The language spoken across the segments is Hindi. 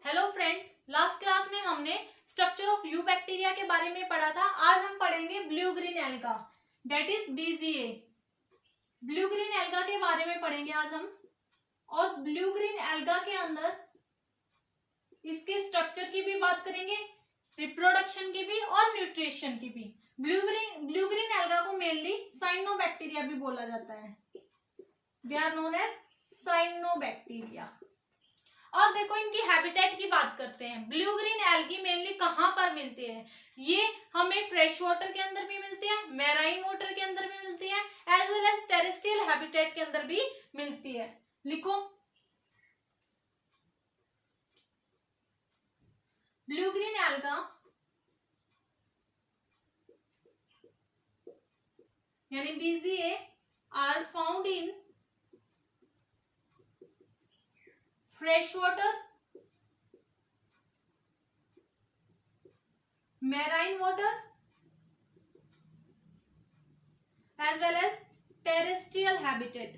हेलो फ्रेंड्स, लास्ट क्लास में हमने स्ट्रक्चर ऑफ यू बैक्टीरिया के बारे में पढ़ा था। आज हम पढ़ेंगे blue green algae, that is BGA. Blue green algae के बारे में पढ़ेंगे आज हम। और ब्लू ग्रीन एल्गा के अंदर इसके स्ट्रक्चर की भी बात करेंगे, रिप्रोडक्शन की भी और न्यूट्रिशन की भी। ब्लू ग्रीन एल्गा को मेनली साइनोबैक्टीरिया भी बोला जाता है। They are known as cyanobacteria. और देखो इनकी हैबिटेट की बात करते हैं। ब्लू ग्रीन एल्गी मेनली कहाँ पर मिलती है? ये हमें फ्रेश वाटर के अंदर भी मिलती है, मैराइन वाटर के अंदर भी मिलती है, as well as terrestrial habitat के अंदर भी मिलती है। लिखो, ब्लू ग्रीन एल्गा यानी BGA are found in fresh water, marine water, as well as terrestrial habitat.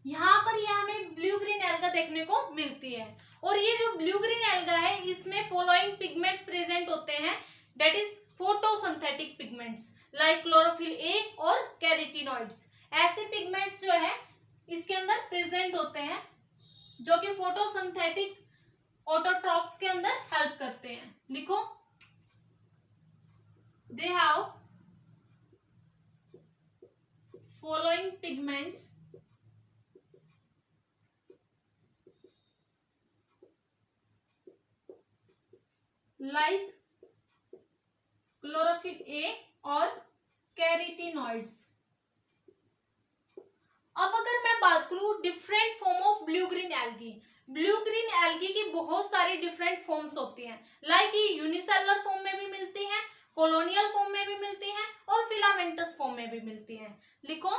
यहाँ पर यह हमें ब्लू ग्रीन एल्गा देखने को मिलती है। और ये जो ब्लू ग्रीन एल्गा है, इसमें फॉलोइंग पिगमेंट्स प्रेजेंट होते हैं, that is photosynthetic pigments like chlorophyll A और कैरोटीनॉइड्स। ऐसे पिगमेंट्स जो है इसके अंदर प्रेजेंट होते हैं जो कि फोटोसिंथेटिक ऑटोट्रॉप्स के अंदर हेल्प करते हैं। लिखो, they have following pigments like chlorophyll A और कैरोटीनॉइड्स। अब अगर मैं बात करूं different form of blue green algae की बहुत सारी डिफरेंट फॉर्म्स होती हैं। लाइक ये यूनिसेलुलर फॉर्म में भी मिलती हैं, कॉलोनियल फॉर्म में भी मिलती हैं और फिलामेंटस फॉर्म में भी मिलती हैं। लिखो,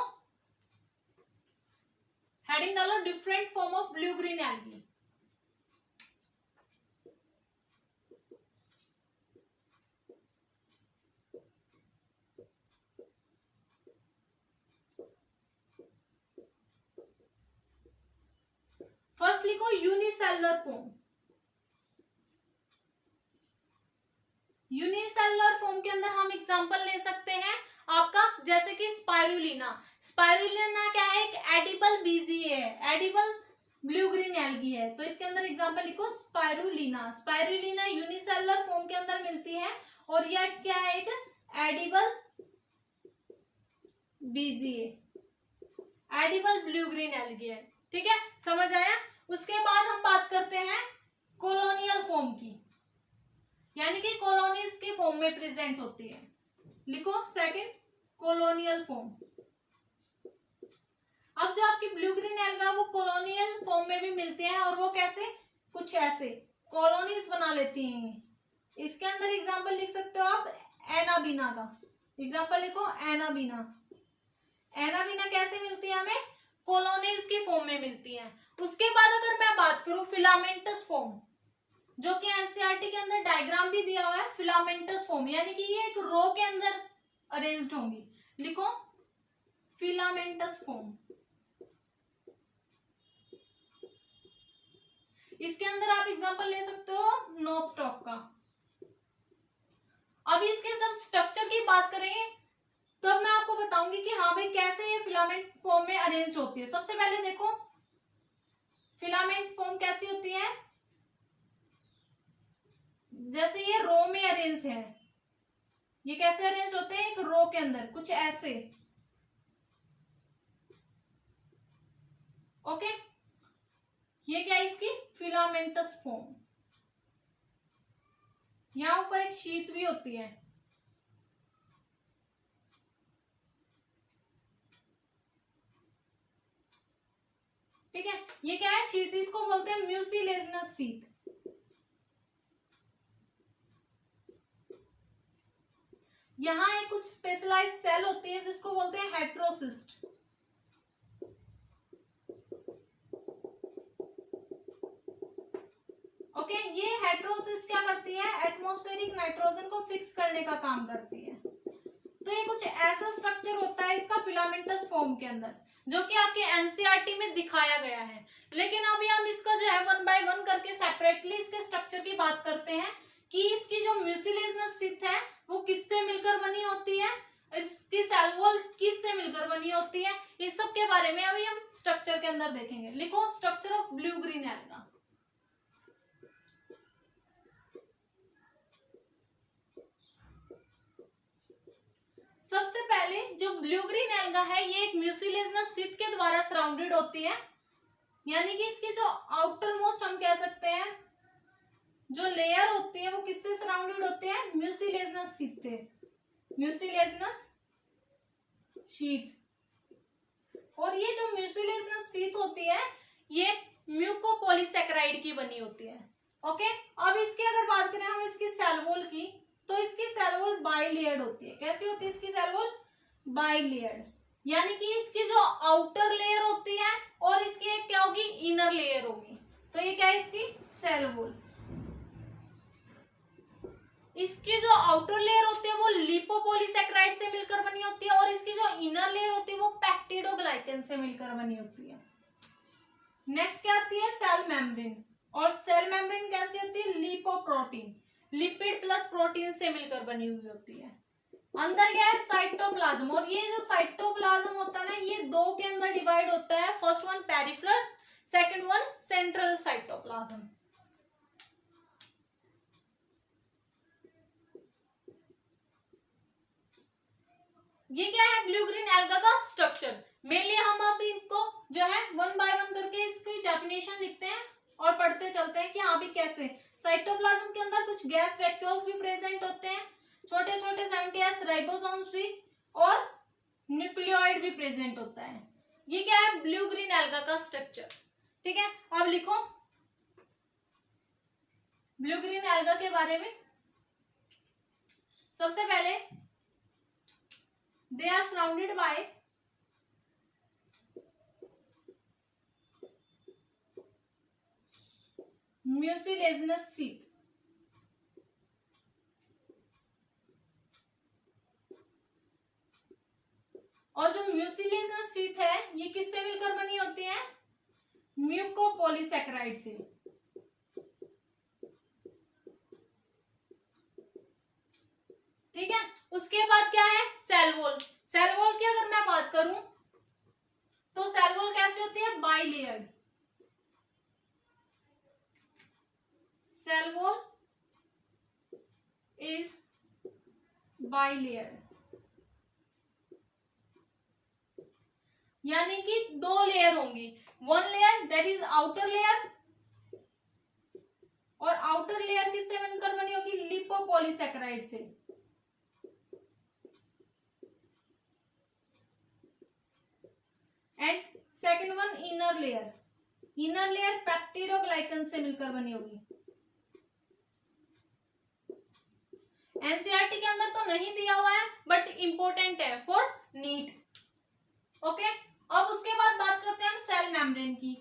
हेडिंग डालो, different form of blue green algae. First लिखो यूनिसेलुलर फॉर्म। यूनिसेलुलर फॉर्म के अंदर हम एग्जांपल ले सकते हैं आपका, जैसे कि स्पाइरुलिना। स्पाइरुलिना क्या है? एक एडिबल बीजीए है, एडिबल ब्लू ग्रीन एल्गी है। तो इसके अंदर एग्जांपल लिखो स्पाइरुलिना। स्पाइरुलिना यूनिसेलुलर फॉर्म के अंदर मिलती है और यह क्या है? एक edible BGA, edible blue green algae है। ठीक है, समझ आया? उसके बाद हम बात करते हैं कॉलोनियल फॉर्म की, यानी कि कॉलोनीज के फॉर्म में प्रेजेंट होती है। लिखो, सेकंड कॉलोनियल फॉर्म। अब जो आपकी ब्लू ग्रीन एल्गा वो कॉलोनियल फॉर्म में भी मिलते हैं, और वो कैसे? कुछ ऐसे कॉलोनीज बना लेती हैं। इसके अंदर एग्जांपल लिख सकते हो आप एनाबीना का। एग्जांपल लिखो एनाबीना। एनाबीना कैसे मिलती है हमें? कॉलोनीज के फॉर्म में मिलती हैं। उसके बाद अगर मैं बात करूं फिलामेंटस फॉर्म, जो कि एनसीईआरटी के अंदर डायग्राम भी दिया हुआ है, फिलामेंटस फॉर्म यानी कि ये एक रो के अंदर अरेंज्ड होंगी। लिखो, फिलामेंटस फॉर्म। इसके अंदर आप एग्जांपल ले सकते हो नोस्टॉक का। अब इसके सब स्ट्रक्चर की बात करेंगे तब मैं आपको बताऊंगी कि हाँ भाई कैसे ये फिलामेंट फॉर्म में अरेंज होती है। सबसे पहले देखो फिलामेंट फॉर्म कैसी होती है। जैसे ये रो में अरेंज है, ये कैसे अरेंज होते हैं? एक रो के अंदर कुछ ऐसे। ओके, ये क्या है? इसकी फिलामेंटस फॉर्म। यहां ऊपर एक शीट भी होती है। ठीक है, ये क्या है? शीट। इसको बोलते हैं म्यूसिलेजिनस शीट। यहाँ एक कुछ स्पेशलाइज्ड सेल होती है जिसको बोलते हैं हेट्रोसिस्ट। ओके, ये हेट्रोसिस्ट क्या करती है? एटमॉस्फेरिक नाइट्रोजन को फिक्स करने का काम करती है। तो ये कुछ ऐसा स्ट्रक्चर होता है इसका फिलामेंटस फॉर्म के अंदर। जो कि आपके एनसीईआरटी में दिखाया गया है। लेकिन अभी हम इसका जो है 1 बाय 1 करके सेपरेटली इसके स्ट्रक्चर की बात करते हैं कि इसकी जो म्यूसिलेजनस शीथ है वो किससे मिलकर बनी होती है, इसकी सेल वॉल किससे मिलकर बनी होती है, इस सब के बारे में अभी हम स्ट्रक्चर के अंदर देखेंगे। लिखो structure of blue green alga. सबसे पहले जो ब्लू ग्रीन एल्गा है ये एक म्यूसिलेजनस शीथ के द्वारा सराउंडेड होती है, यानी कि इसकी जो आउटर मोस्ट हम कह सकते हैं जो लेयर होती है वो किससे सराउंडेड होते हैं, म्यूसिलेजनस शीथ से, म्यूसिलेजनस शीथ। और ये जो म्यूसिलेजनस शीथ होती है ये म्यूकोपॉलीसैकेराइड की बनी होती है। ओके, अब इसकी अगर बात करें हम इसकी सेल वॉल की, तो इसकी सेल वॉल बाइलेयर्ड होती है। कैसी होती है इसकी सेल वॉल, बाइलेयर्ड, यानी कि इसकी जो आउटर लेयर होती है और इसकी एक क्या होगी, इनर लेयर होगी। तो ये क्या है इसकी सेल वॉल। इसकी जो आउटर लेयर होती है वो लिपोपॉलीसैकेराइड से मिलकर बनी होती है और इसकी जो इनर लेयर होती है वो पेप्टिडोग्लाइकन से मिलकर बनी होती है। नेक्स्ट क्या आती है, सेल मेम्ब्रेन। और सेल मेम्ब्रेन कैसी होती है, लिपोप्रोटीन, लिपिड प्लस प्रोटीन से मिलकर बनी हुई होती है। अंदर क्या है, साइटोप्लाज्म। और ये जो साइटोप्लाज्म होता है ना ये दो के अंदर डिवाइड होता है, first one peripheral, second one central cytoplasm. ये क्या है ब्लू ग्रीन एल्गा का स्ट्रक्चर। मेनली हम अब इनको जो है 1 बाय 1 करके इसकी डेफिनेशन लिखते हैं और पढ़ते चलते हैं कि हाँ भी कैसे। साइटोप्लाज्म के अंदर कुछ गैस वैक्यूल्स भी प्रेजेंट होते हैं, छोटे छोटे 70s राइबोसोम्स भी, और न्यूक्लियोइड भी प्रेजेंट होता है। ये क्या है ब्लू ग्रीन एल्गा का स्ट्रक्चर। ठीक है, अब लिखो ब्लू ग्रीन एल्गा के बारे में। सबसे पहले they are surrounded by mucilaginous sheath। और जो म्यूसिलेजनस शीथ है ये किससे मिलकर बनी होती है, म्यूकोपॉलीसैकेराइड से। ठीक है, उसके बाद क्या है, सेल वॉल। सेल वॉल की अगर मैं बात करूं तो सेल वॉल कैसी होती है, बाइलेयर्ड। सेल वॉल इज बाइलेयर्ड, यानी कि दो लेयर होंगी। One layer that is outer layer, और आउटर लेयर किससे मिलकर बनी होगी, लिपोपॉलीसैकेराइड से। And second one inner layer, inner layer peptidoglycan से मिलकर बनी होगी। एनसीईआरटी के अंदर तो नहीं दिया हुआ है बट इंपॉर्टेंट है फॉर नीट। ओके, अब उसके बाद बात करते हैं हम सेल मेम्ब्रेन की।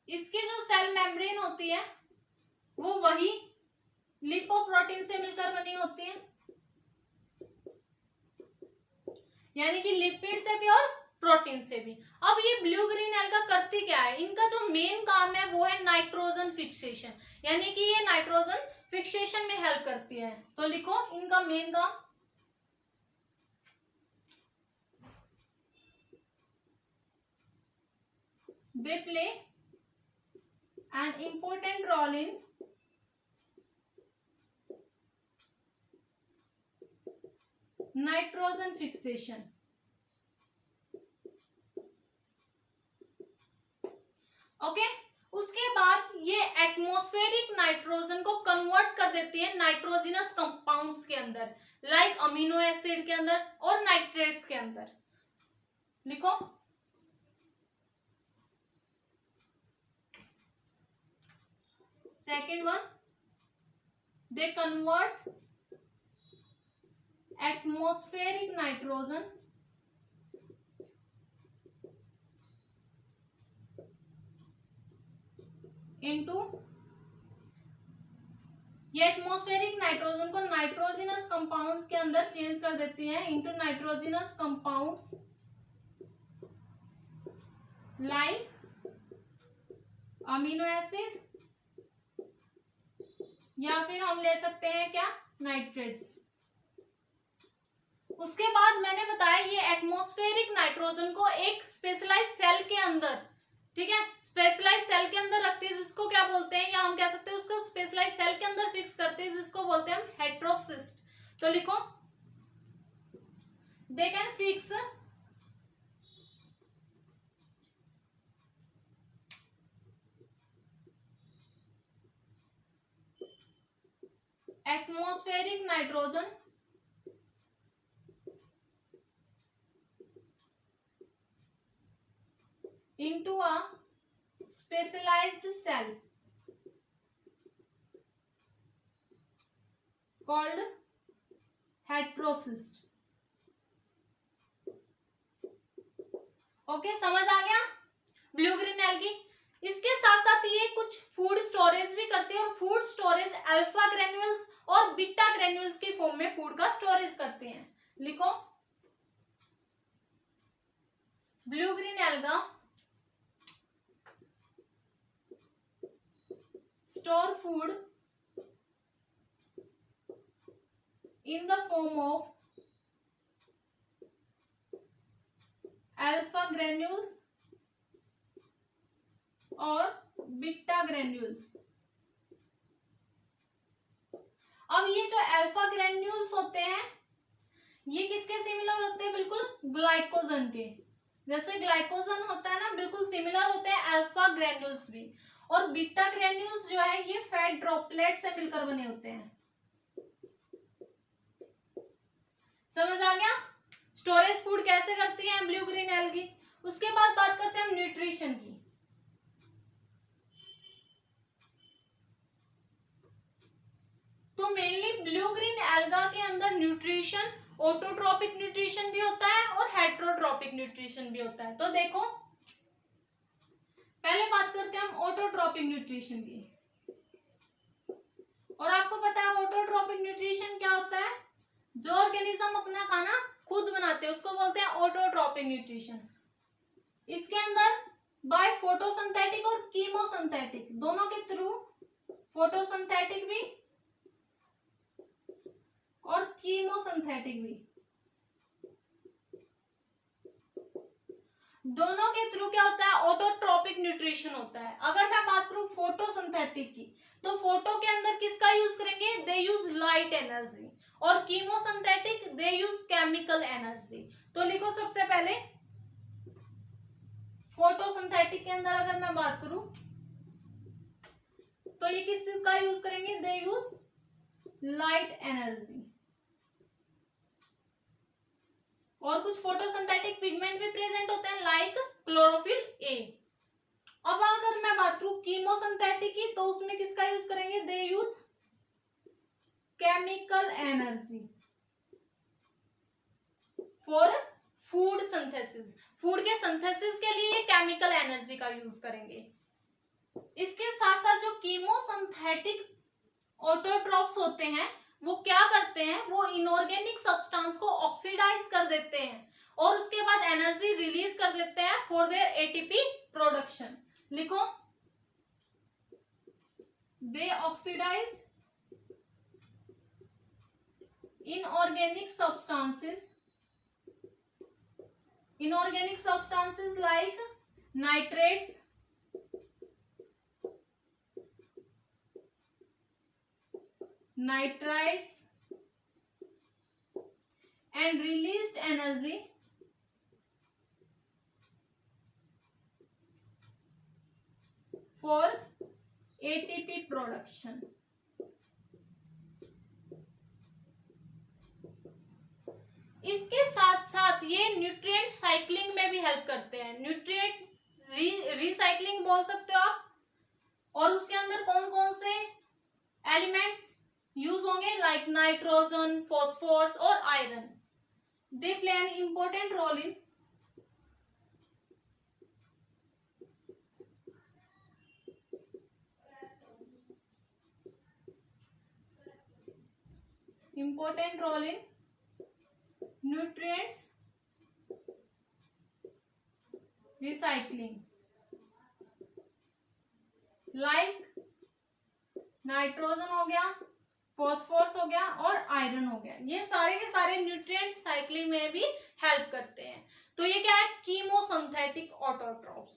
इसकी जो सेल मेम्ब्रेन होती है वो वही लिपोप्रोटीन से मिलकर बनी होती है, यानी कि लिपिड से भी और प्रोटीन से भी। अब ये ब्लू ग्रीन एल्गा करती क्या है, इनका जो मेन काम है वो है नाइट्रोजन फिक्सेशन, यानी कि ये नाइट्रोजन फिक्सेशन में हेल्प करती है। तो लिखो इनका मेन काम, they play an important role in nitrogen fixation. Okay, उसके बाद ये एटमॉस्फेरिक नाइट्रोजन को कन्वर्ट कर देती है नाइट्रोजिनस कंपाउंड्स के अंदर, लाइक अमीनो एसिड के अंदर और नाइट्रेट्स के अंदर। लिखो second one, they convert atmospheric nitrogen into, ये एटमॉस्फेरिक नाइट्रोजन को नाइट्रोजिनस कंपाउंड्स के अंदर चेंज कर देती हैं into nitrogenous compounds like amino acid, या फिर हम ले सकते हैं क्या, नाइट्रेट्स। उसके बाद मैंने बताया ये एटमॉस्फेरिक नाइट्रोजन को एक स्पेशलाइज सेल के अंदर, ठीक है, स्पेशलाइज सेल के अंदर रखते हैं जिसको क्या बोलते हैं, या हम कह सकते हैं उसको स्पेशलाइज सेल के अंदर फिक्स करते हैं जिसको बोलते हैं हम हेट्रोसिस्ट। तो लिखो they can fix atmospheric nitrogen into a specialized cell called heterocyst। Okay, समझ आ गया ब्लू ग्रीन एल्गी। इसके साथ साथ ये कुछ फूड स्टोरेज भी करते हैं और फूड स्टोरेज अल्फा ग्रेन्यूल्स और बीटा ग्रेन्यूल्स की फॉर्म में फूड का स्टोरेज करते हैं। लिखो blue green alga store food in the form of alpha granules और बीटा ग्रेन्यूल्स। अब ये जो अल्फा ग्रेन्यूल्स होते हैं ये किसके सिमिलर होते हैं, बिल्कुल ग्लाइकोजन के। जैसे ग्लाइकोजन होता है ना, बिल्कुल सिमिलर होते हैं अल्फा ग्रेन्यूल्स भी। और बीटा ग्रेन्यूल्स जो है ये फैट ड्रॉपलेट से मिलकर बने होते हैं। समझ आ गया स्टोरेज फूड कैसे करती है ब्लू ग्रीन एल्गी। उसके बाद बात करते हैं हम न्यूट्रिशन की। तो मेनली ब्लू ग्रीन एल्गा के अंदर न्यूट्रिशन ऑटोट्रोपिक न्यूट्रिशन भी होता है और हेट्रोट्रोपिक न्यूट्रिशन भी होता है। तो देखो पहले बात करते हैं हम ऑटोट्रोपिक न्यूट्रिशन की। और आपको पता है ऑटोट्रोपिक न्यूट्रिशन क्या होता है, जो ऑर्गेनिज्म अपना खाना खुद बनाते हैं उसको बोलते हैं ऑटोट्रोपिक न्यूट्रिशन। इसके अंदर बाय फोटोसिंथेटिक और कीमोसिंथेटिक दोनों के थ्रू, फोटोसिंथेटिक भी और कीमोसिंथेटिक भी, दोनों के थ्रू क्या होता है, ऑटोट्रोपिक न्यूट्रिशन होता है। अगर मैं बात करूं फोटोसिंथेटिक की, तो फोटो के अंदर किसका यूज करेंगे, दे यूज लाइट एनर्जी, और कीमोसिंथेटिक दे यूज केमिकल एनर्जी। तो लिखो सबसे पहले फोटोसिंथेटिक के अंदर अगर मैं बात करूं तो ये किसका यूज करेंगे, दे यूज लाइट एनर्जी। और कुछ फोटोसिंथेटिक पिगमेंट भी प्रेजेंट होते हैं लाइक क्लोरोफिल ए। अब अगर मैं बात करूं कीमोसिंथेटिक की, तो उसमें किसका यूज करेंगे, they use chemical energy for food synthesis. Food के सिंथेसिस के लिए केमिकल एनर्जी का यूज करेंगे। इसके साथ साथ जो कीमोसिंथेटिक ऑटोट्रोप्स होते हैं वो क्या करते हैं, वो इनऑर्गेनिक सब्सटेंस को ऑक्सीडाइज कर देते हैं और उसके बाद एनर्जी रिलीज कर देते हैं फॉर देयर एटीपी प्रोडक्शन। लिखो they oxidise inorganic substances like nitrates, nitrites and released energy for ATP production। इसके साथ साथ ये न्यूट्रिएंट साइक्लिंग में भी हेल्प करते हैं। न्यूट्रिएंट रिसाइक्लिंग बोल सकते हो आप। और उसके अंदर कौन कौन से एलिमेंट्स यूज होंगे, लाइक नाइट्रोजन, फॉस्फोरस और iron. They play an important role in important role in nutrients recycling like nitrogen हो गया, फॉस्फोरस हो गया और आयरन हो गया। ये सारे के सारे न्यूट्रिएंट्स साइक्लिंग में भी हेल्प करते हैं। तो ये क्या है, कीमोसिंथेटिक ऑटोट्रॉफ्स।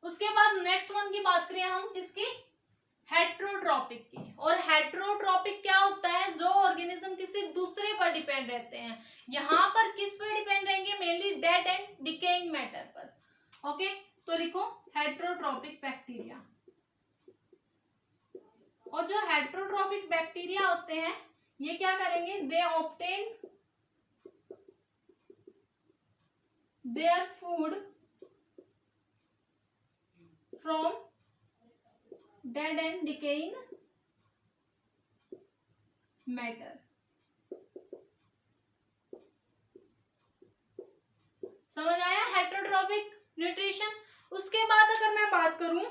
उसके बाद नेक्स्ट वन की बात करें हम किसकी, हेट्रोट्रॉपिक की। और हेट्रोट्रॉपिक क्या होता है, जो ऑर्गेनिज्म किसी दूसरे पर डिपेंड रहते हैं। यहाँ पर किस पर डिपेंड रहेंगे, mainly dead and decaying matter पर। ओके, तो लिखो हेट्रोट्रॉपिक बैक्टीरिया। और जो हेट्रोट्रॉपिक बैक्टीरिया होते हैं ये क्या करेंगे, they obtain their food from dead and decaying matter. समझ आया हेट्रोट्रॉपिक न्यूट्रिशन। उसके बाद अगर मैं बात करूं,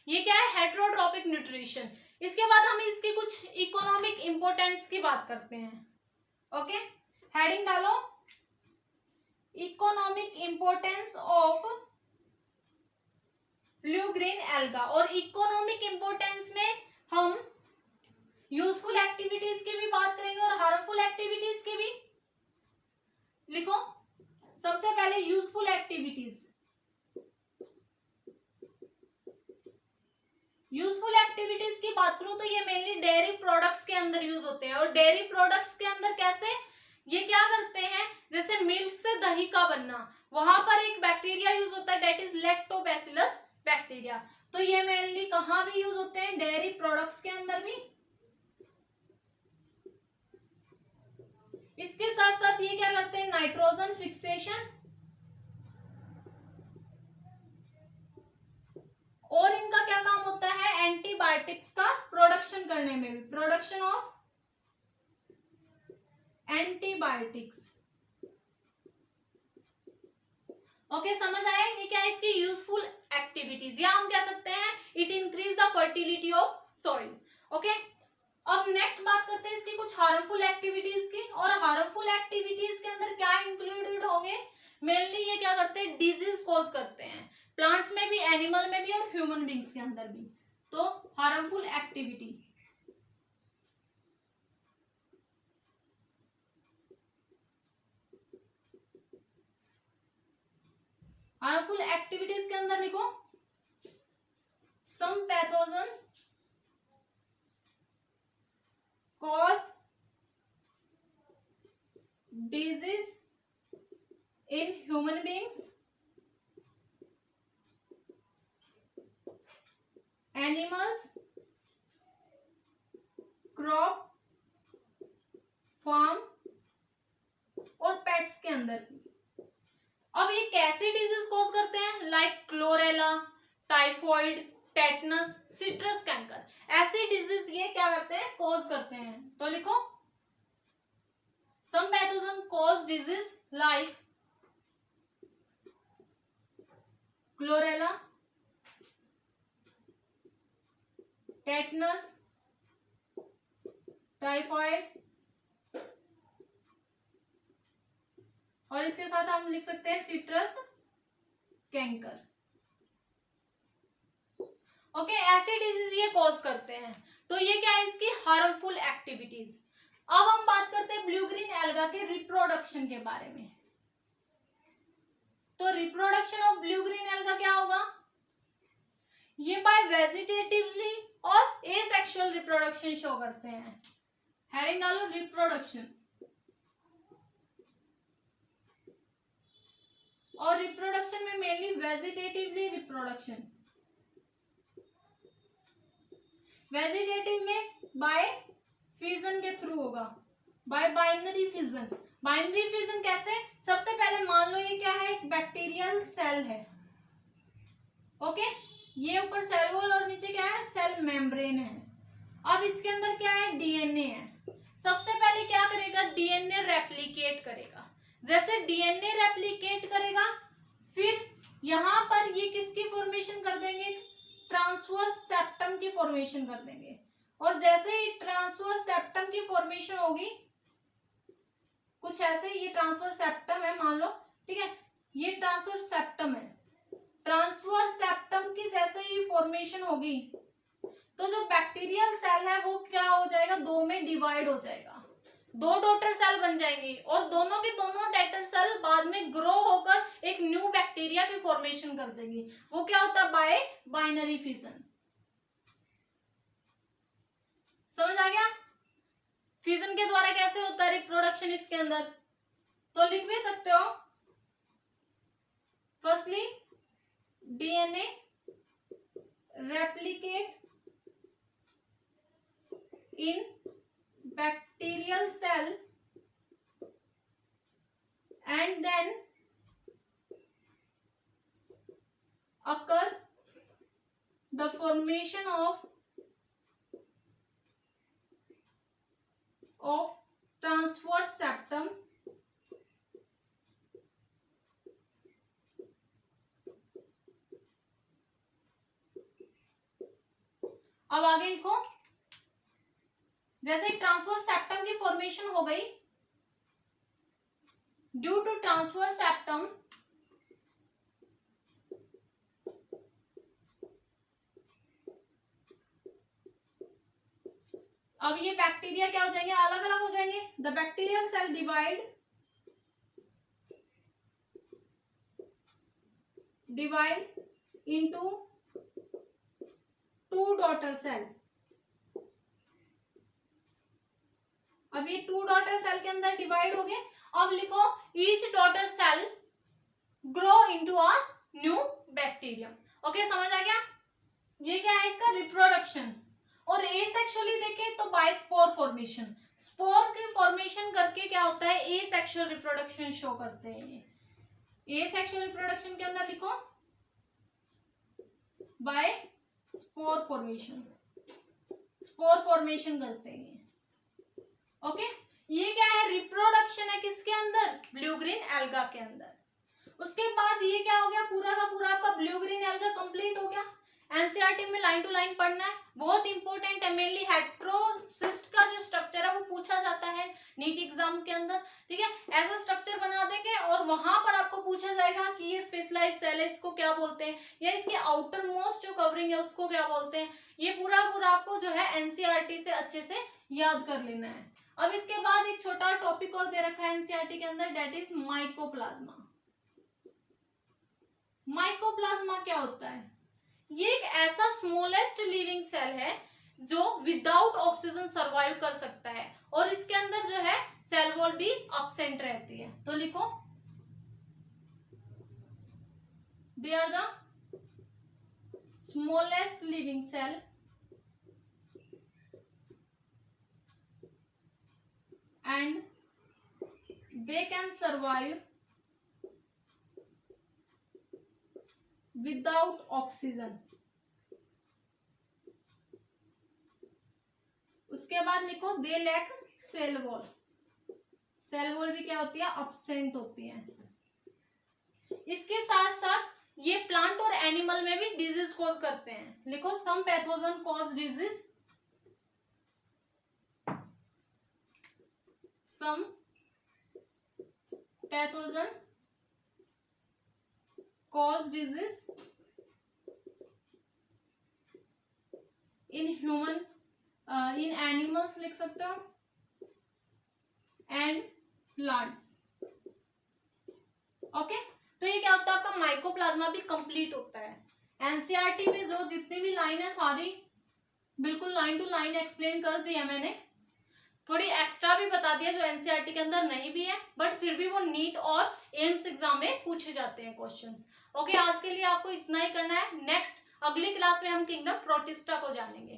ये क्या है, हेट्रोट्रॉपिक न्यूट्रिशन। इसके बाद हम इसकी कुछ इकोनॉमिक इंपोर्टेंस की बात करते हैं। ओके, हेडिंग डालो, economic importance of blue green alga. और इकोनॉमिक इंपोर्टेंस में हम यूजफुल एक्टिविटीज की भी बात करेंगे और हार्मफुल एक्टिविटीज की भी। लिखो सबसे पहले यूजफुल एक्टिविटीज। यूजफुल एक्टिविटीज की बात करूं तो ये मेनली डेयरी प्रोडक्ट्स के अंदर यूज होते हैं। और डेयरी प्रोडक्ट्स के अंदर कैसे, ये क्या करते हैं, जैसे मिल्क से दही का बनना, वहां पर एक बैक्टीरिया यूज होता है, डेट इज लैक्टोबैसिलस बैक्टीरिया। तो ये मेनली कहां भी यूज होते हैं, डेयरी प्रोडक्ट्स के अंदर भी। इसके साथ साथ ये क्या करते हैं, नाइट्रोजन फिक्सेशन, और इनका क्या काम होता है, एंटीबायोटिक्स का प्रोडक्शन करने में भी, प्रोडक्शन ऑफ एंटीबायोटिक्स। ओके, समझ आया, ये क्या है इसकी यूजफुल एक्टिविटीज, या हम कह सकते हैं it increase the fertility of soil. Okay, अब नेक्स्ट बात करते हैं इसकी कुछ हार्मफुल एक्टिविटीज की। और हार्मफुल एक्टिविटीज के अंदर क्या इंक्लूडेड होंगे, मेनली ये क्या करते हैं, डिजीज कॉज करते हैं, प्लांट्स में भी, एनिमल में भी और ह्यूमन बींग्स के अंदर भी। तो हार्मफुल एक्टिविटी, हार्मफुल एक्टिविटीज के अंदर लिखो, some pathogen cause disease in human beings, animals, crop, farm और पेट्स के अंदर। अब ये कैसे डिजीज कॉज करते हैं, like chlorella, typhoid, tetanus, citrus canker, ऐसे डिजीज ये क्या करते हैं, कॉज करते हैं। तो लिखो some pathogen cause disease like chlorella, tetanus, typhoid, और इसके साथ हम लिख सकते हैं सिट्रस कैंकर। ओके, ऐसे डिजीज ये कॉज करते हैं। तो ये क्या है इसकी हार्मफुल एक्टिविटीज। अब हम बात करते हैं ब्लू ग्रीन एल्गा के रिप्रोडक्शन के बारे में। तो reproduction of blue green alga क्या होगा, ये बाय वेजिटेटिवली और एसेक्सुअल रिप्रोडक्शन शो करते हैं। हेडिंग डालो रिप्रोडक्शन। और रिप्रोडक्शन में मेनली वेजिटेटिवली रिप्रोडक्शन, वेजिटेटिव में बाय फिजन के थ्रू होगा, bye binary fission. Binary fission कैसे, सबसे पहले मान लो ये क्या है, एक बैक्टीरियल सेल है। ओके, ये ऊपर सेल वॉल और नीचे क्या है, सेल मेम्ब्रेन है। अब इसके अंदर क्या है, डीएनए है। सबसे पहले क्या करेगा, डीएनए रेप्लिकेट करेगा। जैसे डीएनए रेप्लिकेट करेगा, फिर यहां पर ये किसकी फॉर्मेशन कर देंगे, ट्रांसवर्स सेप्टम की फॉर्मेशन कर देंगे। और जैसे ही ट्रांसवर्स सेप्टम की फॉर्मेशन होगी, कुछ ऐसे, ये ट्रांसवर्स सेप्टम है मान लो, ठीक है, ये ट्रांसवर्स सेप्टम है, ट्रांसवर्स सेप्टम की जैसे ही फॉर्मेशन होगी तो जो बैक्टीरियल सेल है वो क्या हो जाएगा, दो में डिवाइड हो जाएगा, दो डॉटर सेल बन जाएंगी और दोनों के दोनों डॉटर सेल बाद में ग्रो होकर एक न्यू बैक्टीरिया की फॉर्मेशन कर देंगी। वो क्या होता है, बाय बाइनरी फिजन। समझ आ गया? फिजन के द्वारा कैसे होता है रिप्रोडक्शन इसके अंदर, तो लिख भी सकते हो, firstly DNA replicate in bacterial cell and then occur the formation of transverse septum अब आगे लिखो, जैसे ट्रांसवर्स सेप्टम की फॉर्मेशन हो गई, ड्यू टू ट्रांसवर्स सेप्टम अब ये बैक्टीरिया क्या हो जाएंगे, अलग अलग हो जाएंगे। The bacterial cell divide into two daughter cell. अब ये टू डॉटर सेल के अंदर डिवाइड हो गए। अब लिखो each daughter cell grow into a new bacterium. Okay, समझ आ गया? ये क्या है, इसका रिप्रोडक्शन। और एसेक्सुअली देखें तो बाय स्पोर फॉर्मेशन, स्पोर की फॉर्मेशन करके क्या होता है, एसेक्सुअल रिप्रोडक्शन शो करते हैं। एसेक्सुअल रिप्रोडक्शन के अंदर लिखो by spore formation, spore formation करते हैं। ओके, ये क्या है, रिप्रोडक्शन है किसके अंदर, ब्लू ग्रीन एल्गा के अंदर। उसके बाद ये क्या हो गया, पूरा का पूरा आपका ब्लू ग्रीन एल्गा कंप्लीट हो गया। एनसीईआरटी में लाइन टू लाइन पढ़ना है, बहुत इंपॉर्टेंट है। मेनली हेट्रोसिस्ट का जो स्ट्रक्चर है वो पूछा जाता है नीट एग्जाम के अंदर, ठीक है। ऐसा स्ट्रक्चर बना देंगे और वहां पर आपको पूछा जाएगा कि ये स्पेशलाइज्ड सेल है, इसको क्या बोलते हैं, या इसके आउटर मोस्ट जो कवरिंग है उसको क्या बोलते हैं। ये पूरा पूरा आपको जो है एनसीईआरटी से अच्छे से याद कर लेना है। अब इसके बाद एक छोटा टॉपिक और दे रखा है एनसीईआरटी के अंदर, दैट इज माइकोप्लाज्मा। माइकोप्लाज्मा क्या होता है, ये एक ऐसा स्मॉलेस्ट लिविंग सेल है जो विदाउट ऑक्सीजन सरवाइव कर सकता है और इसके अंदर जो है सेल वॉल भी एब्सेंट रहती है। तो लिखो they are the smallest living cell and they can survive without oxygen। उसके बाद लिखो they lack cell wall, cell wall भी क्या होती है, एब्सेंट होती है। इसके साथ साथ ये प्लांट और एनिमल में भी डिजीज कॉज करते हैं। लिखो some pathogen cause disease, some pathogen cause disease in human in animals लिख सकते हो and plants। ओके, तो ये क्या होता है, आपका माइकोप्लाज्मा भी कंप्लीट होता है। एनसीईआरटी में जो जितनी भी लाइन है सारी बिल्कुल लाइन टू लाइन एक्सप्लेन कर दिया मैंने, थोड़ी एक्स्ट्रा भी बता दिया जो एनसीईआरटी के अंदर नहीं भी है, बट फिर भी वो नीट और एम्स एग्जाम में पूछे जाते हैं क्वेश्चंस। ओके, आज के लिए आपको इतना ही करना है। नेक्स्ट अगली क्लास में हम किंगडम प्रोटिस्टा को जानेंगे।